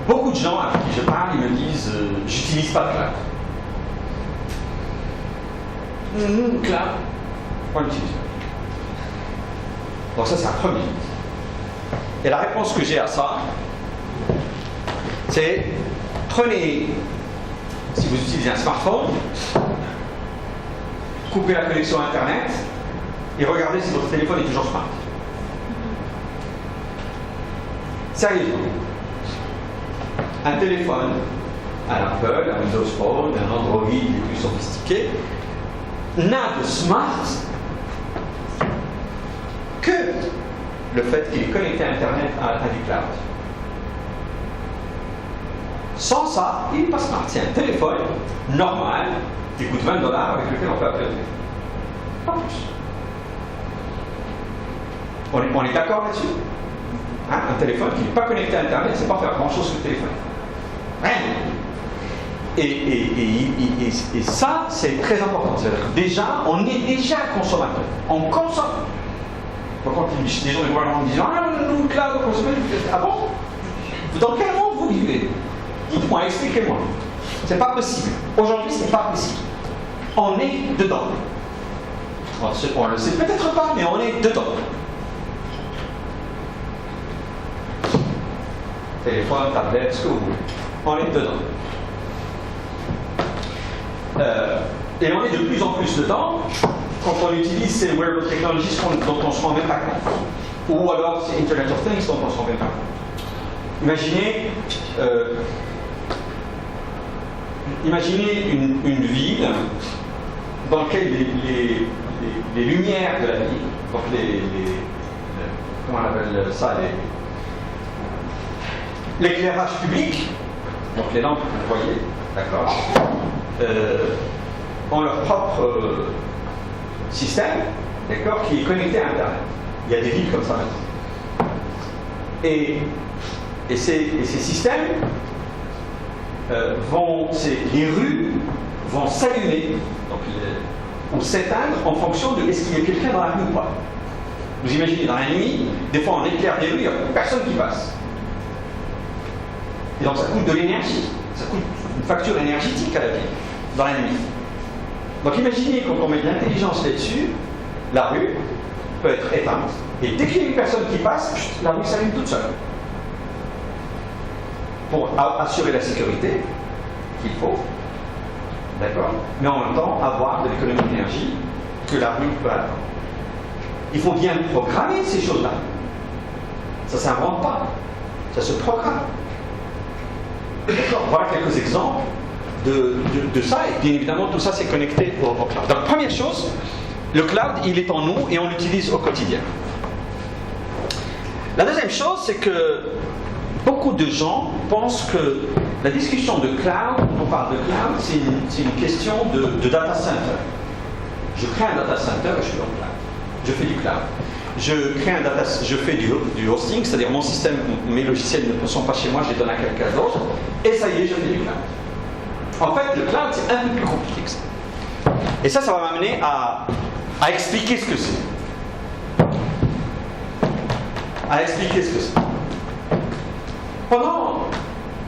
beaucoup de gens avec qui je parle, ils me disent j'utilise pas de cloud. Cloud, on l'utilise. Donc ça c'est un premier. Et la réponse que j'ai à ça, c'est prenez, si vous utilisez un smartphone, coupez la connexion Internet et regardez si votre téléphone est toujours smart. Sérieusement. Un téléphone, un Apple, un Windows Phone, un Android les plus sophistiqués, n'a de smart que le fait qu'il est connecté à Internet à du cloud. Sans ça, il n'est pas smart. C'est un téléphone normal qui coûte $20 avec lequel on peut appeler. Pas plus. On est d'accord là-dessus? Hein? Un téléphone qui n'est pas connecté à Internet, c'est pas faire grand-chose sur le téléphone. Rien. Et ça, c'est très important. C'est-à-dire que déjà, on est déjà consommateur. On consomme. Donc, quand des gens me voient en disant ah, nous, cloud, on consomme. Ah bon? Dans quel monde vous vivez? Dites-moi, expliquez-moi. C'est pas possible. Aujourd'hui, c'est pas possible. On est dedans. On le sait peut-être pas, mais on est dedans. Téléphone, tablette, ce que vous voulez. On est dedans. Et on est de plus en plus dedans quand on utilise ces wearable technologies dont on ne se rend même pas compte. Ou alors c'est Internet of Things dont on ne se rend même pas compte. Imaginez une ville dans laquelle les lumières de la ville, donc comment on appelle ça, l'éclairage public, donc les lampes que vous voyez, d'accord, ont leur propre système, d'accord, qui est connecté à Internet. Il y a des villes comme ça maintenant. Et ces systèmes les rues vont s'allumer, donc ou s'éteindre en fonction de est-ce qu'il y a quelqu'un dans la rue ou pas. Vous imaginez, dans la nuit, des fois on éclaire des rues, il n'y a personne qui passe. Et donc ça coûte de l'énergie, ça coûte une facture énergétique à la ville, dans la nuit. Donc imaginez quand on met de l'intelligence là-dessus, la rue peut être éteinte, et dès qu'il y a une personne qui passe, la rue s'allume toute seule. Pour assurer la sécurité qu'il faut, d'accord, mais en même temps avoir de l'économie d'énergie que la rue peut attendre. Il faut bien programmer ces choses-là. Ça ne s'invente pas, ça se programme. Voilà quelques exemples de ça, et bien évidemment tout ça c'est connecté au cloud. Donc première chose, le cloud il est en nous et on l'utilise au quotidien. La deuxième chose c'est que beaucoup de gens pensent que la discussion de cloud, on parle de cloud, c'est une question de data center. Je crée un data center et je suis dans le cloud. Je fais du cloud. Je fais du hosting, c'est-à-dire mon système, mes logiciels ne sont pas chez moi, je les donne à quelqu'un d'autre, et ça y est, je fais du cloud. En fait, le cloud, c'est un peu plus compliqué que ça. Et ça va m'amener à expliquer ce que c'est.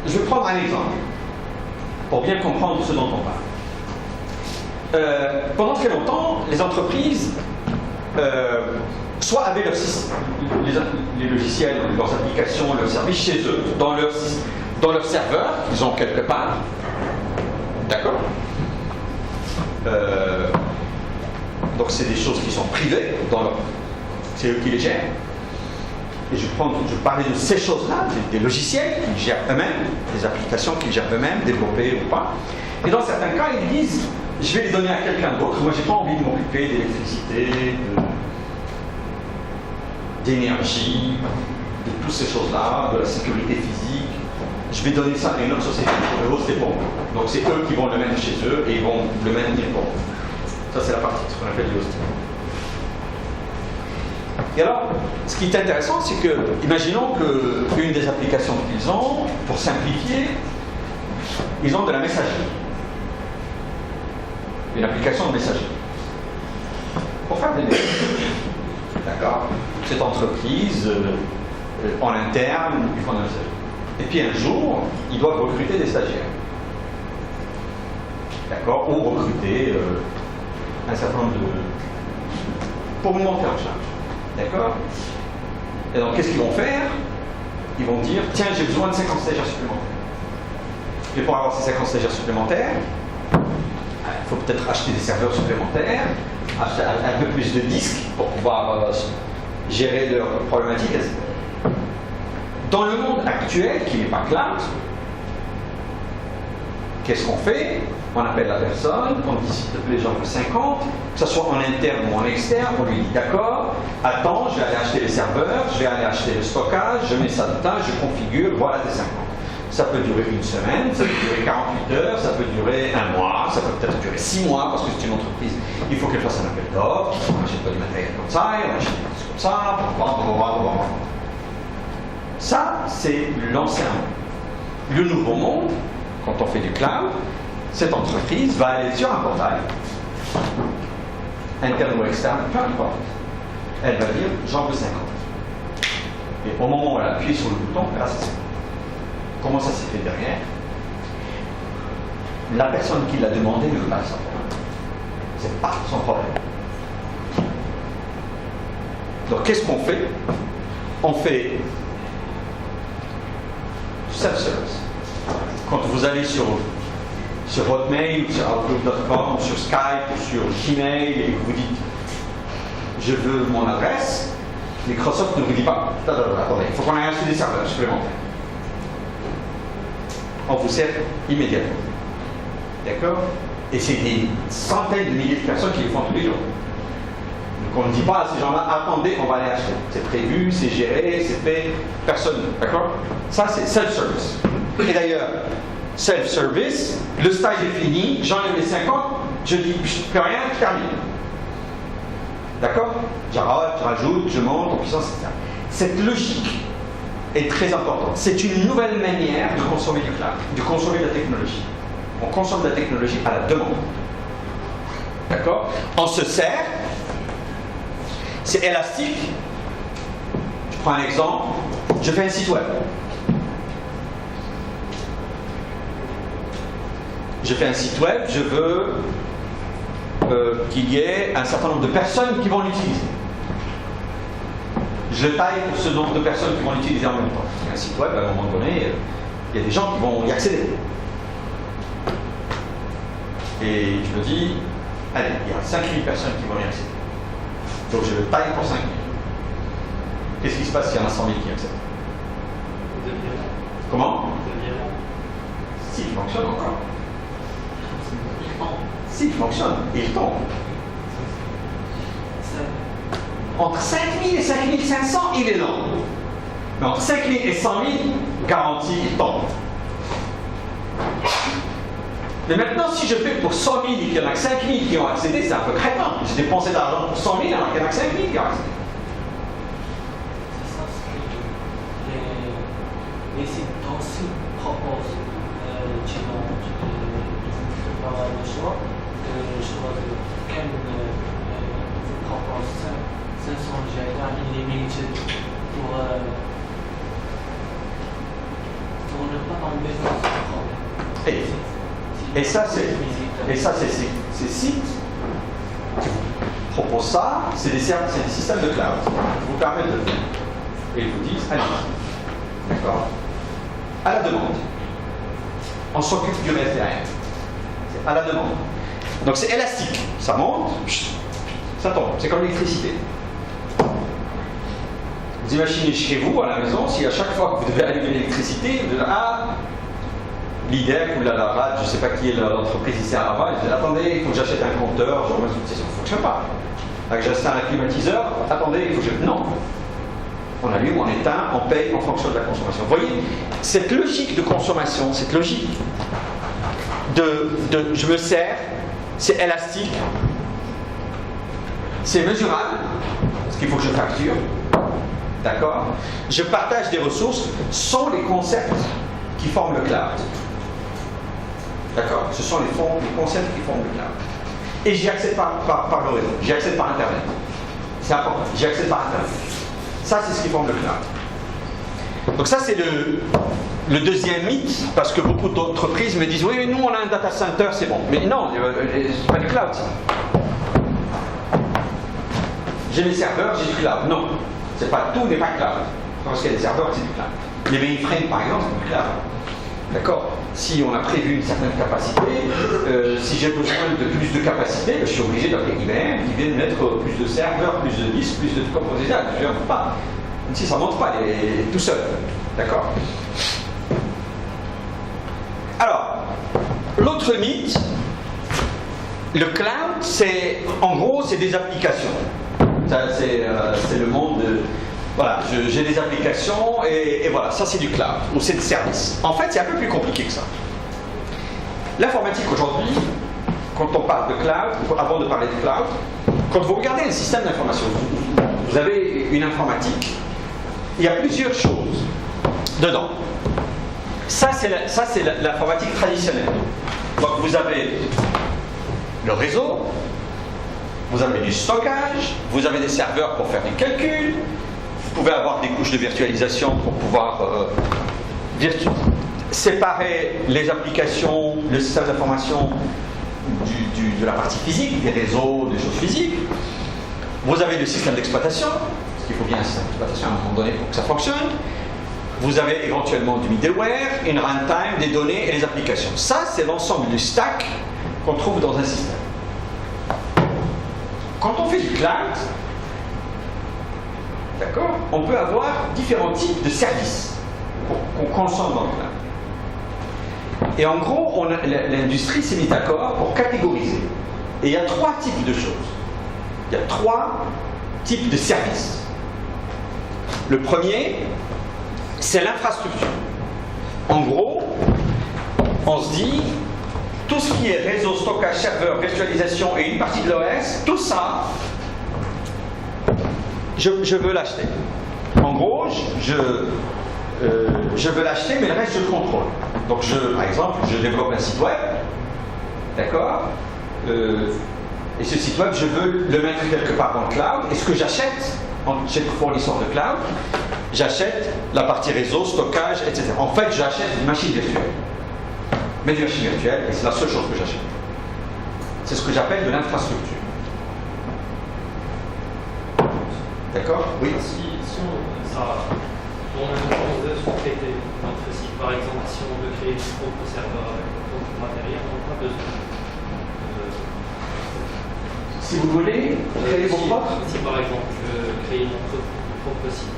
Je vais prendre un exemple, pour bien comprendre ce dont on parle. Pendant très longtemps, les entreprises soit avaient les logiciels, leurs applications, leurs services chez eux, dans leur serveur, qu'ils ont quelque part. D'accord? Donc c'est des choses qui sont privées, c'est eux qui les gèrent. Et je parlais de ces choses-là, des logiciels qu'ils gèrent eux-mêmes, des applications qu'ils gèrent eux-mêmes, développées ou pas. Et dans certains cas, ils disent, je vais les donner à quelqu'un d'autre, moi j'ai pas envie de m'occuper d'électricité, d'énergie, de toutes ces choses-là, de la sécurité physique. Je vais donner ça à une autre société. Le host est pour moi. Donc c'est eux qui vont le mettre chez eux et ils vont le maintenir pour eux. Ça c'est la partie, ce qu'on appelle du hosting. Et alors, ce qui est intéressant, c'est que, imaginons qu'une des applications qu'ils ont, pour simplifier, ils ont de la messagerie. Une application de messagerie. Pour faire des messages. D'accord? Cette entreprise, en interne, ils font de la messagerie. Et puis un jour, ils doivent recruter des stagiaires. D'accord? Ou recruter un certain nombre de... pour monter en charge. D'accord? Et donc, qu'est-ce qu'ils vont faire? Ils vont dire, tiens, j'ai besoin de 50 stagiaires supplémentaires. Et pour avoir ces 50 stagiaires supplémentaires, il faut peut-être acheter des serveurs supplémentaires, acheter un peu plus de disques pour pouvoir gérer leurs problématiques, etc. Dans le monde actuel, qui n'est pas cloud, qu'est-ce qu'on fait? On appelle la personne, on dit s'il te plaît, j'en veux 50, que ce soit en interne ou en externe, on lui dit d'accord, attends, je vais aller acheter les serveurs, je vais aller acheter le stockage, je mets ça dedans, je configure, voilà tes 50. Ça peut durer une semaine, ça peut durer 48 heures, ça peut durer un mois, ça peut peut-être durer 6 mois, parce que c'est une entreprise, il faut qu'elle fasse un appel d'offres, on n'achète pas du matériel comme ça, on achète des choses comme ça, blablabla. Ça, c'est l'ancien monde. Le nouveau monde, quand on fait du cloud, cette entreprise va aller sur un portail, interne ou externe, peu importe. Elle va dire, j'en veux 50. Et au moment où elle appuie sur le bouton, elle a 50. Comment ça s'est fait derrière? La personne qui l'a demandé ne veut pas ça. C'est pas son problème. Donc qu'est-ce qu'on fait? On fait self-service. Quand vous allez sur Hotmail, sur Outlook.com, sur Skype, sur Gmail, et que vous dites je veux mon adresse, Microsoft ne vous dit pas attendez, il faut qu'on aille acheter des serveurs supplémentaires. On vous sert immédiatement. D'accord? Et c'est des centaines de milliers de personnes qui le font tous les jours. Donc on ne dit pas à ces gens-là, attendez, on va aller acheter. C'est prévu, c'est géré, c'est fait, personne. D'accord? Ça, c'est self-service. Et d'ailleurs, self-service, le stage est fini, j'enlève les 50, je dis, je ne fais rien, je termine. D'accord? J'arrête, je rajoute, je monte en puissance, etc. Cette logique est très importante. C'est une nouvelle manière de consommer du cloud, de consommer de la technologie. On consomme de la technologie à la demande. D'accord? On se sert, c'est élastique. Je prends un exemple, je fais un site web. Je fais un site web, je veux qu'il y ait un certain nombre de personnes qui vont l'utiliser. Je taille pour ce nombre de personnes qui vont l'utiliser en même temps. Un site web, à un moment donné, il y a des gens qui vont y accéder. Et je me dis, allez, il y a 5000 personnes qui vont y accéder. Donc je le taille pour 5000. Qu'est-ce qui se passe s'il y en a 100 000 qui accèdent? Comment? S'il fonctionne encore. S'il fonctionne, il tombe. Entre 5000 et 5500, il est lent. Mais entre 5000 et 100 000, garantie, il tombe. Mais maintenant, si je fais pour 100 000 et qu'il y en a que 5 000 qui ont accédé, c'est un peu crétin. J'ai dépensé de l'argent pour 100 000 alors qu'il y en a que 5 000 qui ont accédé. C'est ça ce que les sites aussi proposent. Tu fais pas mal de choix. Le choix de quel propose 500 gigas illimité pour ne pas tomber dans ce problème. Et ça, c'est ces sites qui vous proposent ça, c'est des systèmes de cloud qui vous permettent de le faire. Et ils vous disent, allez, d'accord, à la demande. On s'occupe du reste derrière. C'est à la demande. Donc c'est élastique. Ça monte, ça tombe. C'est comme l'électricité. Vous imaginez chez vous, à la maison, si à chaque fois que vous devez allumer l'électricité, vous dites, l'IDEC ou la RAD, je ne sais pas qui est l'entreprise ici à Laval, je dis attendez, il faut que j'achète un compteur, je remets ça ne fonctionne pas. Là, que j'installe un climatiseur, attendez, il faut que je. Non. On allume, on éteint, on paye en fonction de la consommation. Vous voyez, cette logique de consommation, cette logique de je me sers, c'est élastique, c'est mesurable, parce qu'il faut que je facture, d'accord? Je partage des ressources, sont les concepts qui forment le cloud. D'accord? Ce sont les concepts qui forment le cloud. Et j'y accède par le réseau, j'y accède par Internet. C'est important, j'y accède par Internet. Ça, c'est ce qui forme le cloud. Donc ça, c'est Le deuxième mythe, parce que beaucoup d'entreprises me disent oui, nous on a un data center, c'est bon. Mais non, c'est pas du cloud ça. J'ai mes serveurs, j'ai du cloud. Non, c'est pas tout n'est pas cloud. Parce qu'il y a des serveurs, c'est du cloud. Les mainframes par exemple, c'est du cloud. D'accord? Si on a prévu une certaine capacité, si j'ai besoin de plus de capacité, je suis obligé d'appeler IBM qui viennent mettre plus de serveurs, plus de disques, plus de composés. Je ne pas. Même si ça ne monte pas tout seul. D'accord? Alors, l'autre mythe, le cloud, c'est en gros, c'est des applications. C'est le monde de... Voilà, j'ai des applications et voilà, ça c'est du cloud, ou c'est des services. En fait, c'est un peu plus compliqué que ça. L'informatique aujourd'hui, quand on parle de cloud, avant de parler de cloud, quand vous regardez un système d'information, vous avez une informatique, il y a plusieurs choses dedans. Ça c'est l'informatique traditionnelle. Donc vous avez le réseau, vous avez du stockage, vous avez des serveurs pour faire des calculs, vous pouvez avoir des couches de virtualisation pour pouvoir séparer les applications, le système d'information de la partie physique, des réseaux, des choses physiques. Vous avez le système d'exploitation, parce qu'il faut bien un système d'exploitation à un moment donné pour que ça fonctionne. Vous avez éventuellement du middleware, une runtime, des données et les applications. Ça, c'est l'ensemble du stack qu'on trouve dans un système. Quand on fait du cloud, d'accord, on peut avoir différents types de services qu'on consomme dans le cloud. Et en gros, l'industrie s'est mise d'accord pour catégoriser. Et il y a 3 types de choses. Il y a 3 types de services. Le premier, c'est l'infrastructure. En gros, on se dit, tout ce qui est réseau, stockage, serveur, virtualisation et une partie de l'OS, tout ça, je veux l'acheter. En gros, je veux l'acheter, mais le reste, je le contrôle. Donc, par exemple, je développe un site web, d'accord, et ce site web, je veux le mettre quelque part dans le cloud. Et ce que j'achète chez le fournisseur de cloud, j'achète la partie réseau, stockage, etc. En fait, j'achète une machine virtuelle. Mais une machine virtuelle, et c'est la seule chose que j'achète. C'est ce que j'appelle de l'infrastructure. D'accord? Oui. Si on a une chance de sous-traiter notre site, par exemple, si on veut créer son propre serveur avec notre propre matériel, on n'a pas besoin. Si vous voulez créer vos propres. Si par exemple je veux créer mon propre site,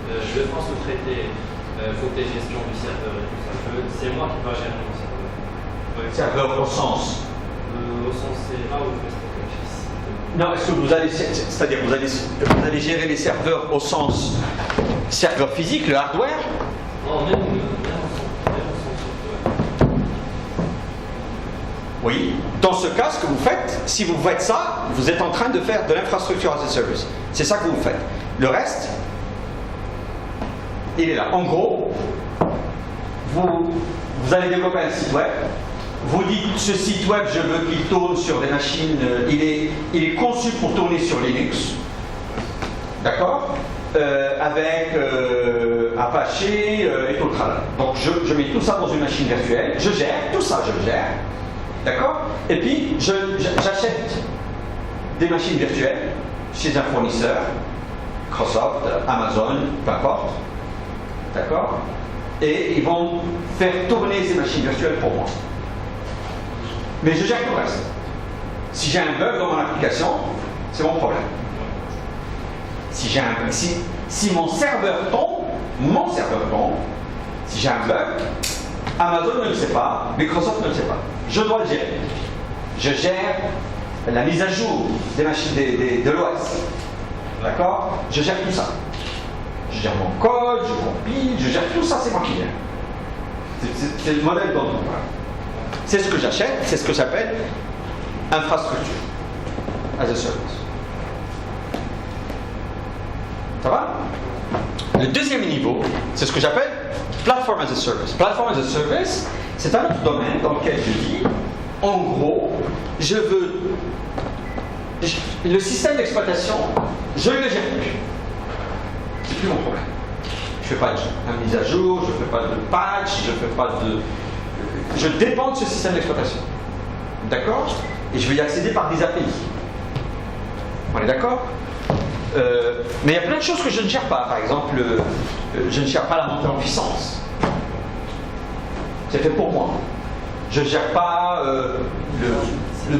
je le prends sous-traiter, côté gestion du serveur et tout ça, c'est moi qui va gérer mon serveur. Ouais. Serveur au sens. Au sens, c'est là où je vais stocker le site. Non, est-ce que vous allez, c'est-à-dire vous allez gérer les serveurs au sens serveur physique, le hardware? Non, même au sens software. Oui. Dans ce cas, ce que vous faites, si vous faites ça, vous êtes en train de faire de l'infrastructure as a service. C'est ça que vous faites. Le reste, il est là. En gros, vous allez développer un site web. Vous dites, ce site web, je veux qu'il tourne sur des machines, il est conçu pour tourner sur Linux, d'accord, avec Apache et tout le tralala. Donc je mets tout ça dans une machine virtuelle, je gère, tout ça je le gère, d'accord, et puis j'achète des machines virtuelles chez un fournisseur, Microsoft, Amazon, peu importe, d'accord, et ils vont faire tourner ces machines virtuelles pour moi. Mais je gère tout le reste. Si j'ai un bug dans mon application, c'est mon problème. Si mon serveur tombe, si j'ai un bug, Amazon ne le sait pas, Microsoft ne le sait pas. Je dois le gérer. Je gère la mise à jour des machines de l'OS. D'accord? Je gère tout ça. Je gère mon code, je compile, je gère tout ça, c'est moi qui gère. C'est le modèle dont on parle. C'est ce que j'achète, c'est ce que j'appelle infrastructure as a service. Ça va? Le deuxième niveau, c'est ce que j'appelle platform as a service. Platform as a service, c'est un autre domaine dans lequel je dis, en gros, le système d'exploitation, je ne le gère plus. C'est plus mon problème. Je ne fais pas de mise à jour, je ne fais pas de patch, je fais pas de... Je dépends de ce système d'exploitation. D'accord? Et je vais y accéder par des API. On est d'accord? Mais il y a plein de choses que je ne gère pas. Par exemple, je ne gère pas la montée en puissance. C'est fait pour moi. Je ne gère pas le